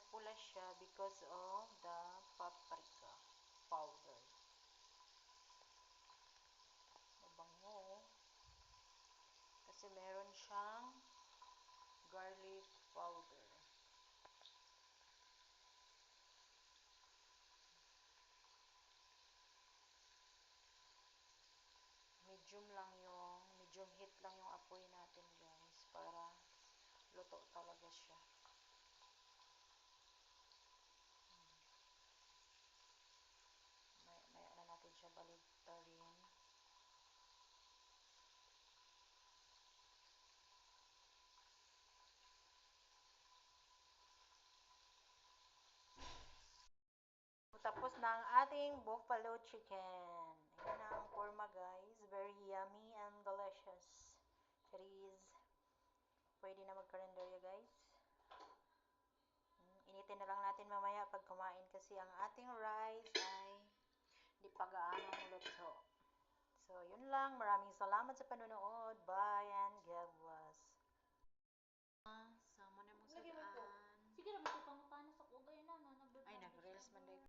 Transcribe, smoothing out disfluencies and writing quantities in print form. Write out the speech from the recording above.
pula siya because of the paprika powder. Mabango. Kasi meron siyang garlic powder. Medium heat lang yung apoy natin, guys, para luto talaga siya. Maya na natin siya baligtarin. Tapos na ang ating buffalo chicken. Ayan ang forma, guys. Very yummy and delicious. Cheese. Pwede na magkarinderya, guys. Initin na lang natin mamaya pag kumain kasi ang ating rice ay di pa gaanong luto. So, yun lang. Maraming salamat sa panonood. Bye and God bless.